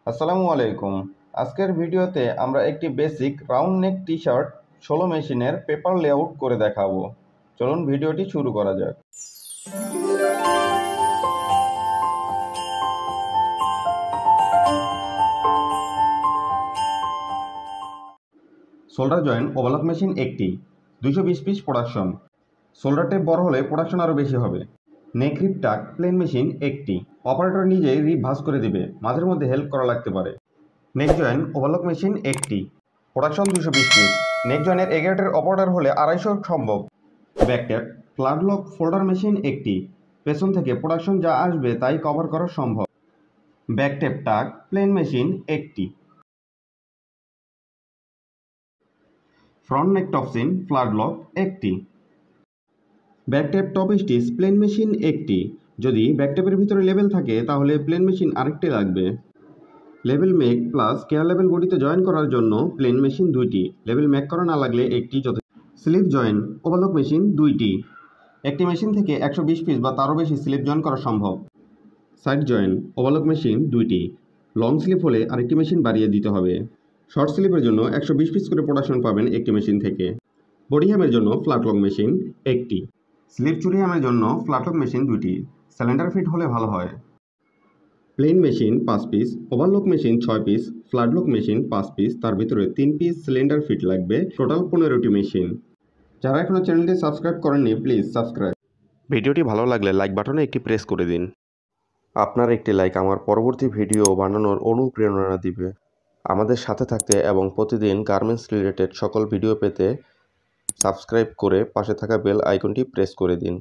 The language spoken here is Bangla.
আসসালামু আলাইকুম। আজকের ভিডিওতে আমরা একটি basic round neck T shirt 16 মেশিনের পেপার লেআউট করে দেখাবো। চলুন ভিডিওটি শুরু করা যাক। শোল্ডার জয়েন্ট ওভারলক মেশিন একটি, 220 পিস প্রোডাকশন। শোল্ডার টেপ বড় হলে প্রোডাকশন আরও বেশি হবে। নেক রিপ টাক প্লেন মেশিন একটি, অপারেটর নিজেই রিপ ভাঁজ করে দিবে, মাঝের মধ্যে হেল্প করা লাগতে পারে। নেক জয়েন্ট ওভারলক মেশিন একটি, প্রোডাকশন 220 পিস। নেক জয়েন্টের এগ্রেটের অপারেটর হলে 250 সম্ভব। ব্যাকটেপ ফ্ল্যাট লক ফোল্ডার মেশিন একটি, পেছন থেকে প্রোডাকশন যা আসবে তাই কভার করা সম্ভব। ব্যাকটেপ টাক প্লেন মেশিন একটি। ফ্রন্ট নেক টপসিন ফ্ল্যাট লক একটি। ব্যাকটেপ টপ স্টিচ প্লেন মেশিন একটি। যদি ব্যাকটেপের ভিতরে লেবেল থাকে তাহলে প্লেন মেশিন আরেকটি লাগবে। Label make plus care label বডিতে জয়েন করার জন্য প্লেন মেশিন দুইটি, লেবেল মেক করা না লাগলে একটি যথেষ্ট। স্লিপ জয়েন ওভারলক মেশিন দুইটি, একটি মেশিন থেকে 120 পিস বা তারও বেশি স্লিপ জয়েন করা সম্ভব। সাইড জয়েন ওভারলক মেশিন দুইটি, লং স্লিপ হলে আরেকটি মেশিন বাড়িয়ে দিতে হবে। শর্ট স্লিপের জন্য 120 পিস করে প্রোডাকশন পাবেন একটি মেশিন থেকে। বডি হ্যামের জন্য ফ্ল্যাট লক মেশিন একটি। স্লিপ চুরি হ্যামের জন্য ফ্ল্যাট লক মেশিন দুইটি, সিলিন্ডার ফিট হলে ভালো হয়। Plain machine 5 piece, overlock machine 6 piece, ফ্ল্যাটলক machine 5 piece, তার ভিতরে 3 পিস সিলিন্ডার ফিট লাগবে, টোটাল 15টি মেশিন। যারা এখনও চ্যানেলটি সাবস্ক্রাইব করেননি প্লিজ সাবস্ক্রাইব। ভিডিওটি ভালো লাগলে লাইক বাটনে একটি প্রেস করে দিন। আপনার একটি লাইক আমার পরবর্তী ভিডিও বানানোর অনুপ্রেরণা দিবে। আমাদের সাথে থাকতে এবং প্রতিদিন গার্মেন্টস রিলেটেড সকল ভিডিও পেতে সাবস্ক্রাইব করে পাশে থাকা বেল আইকনটি প্রেস করে দিন।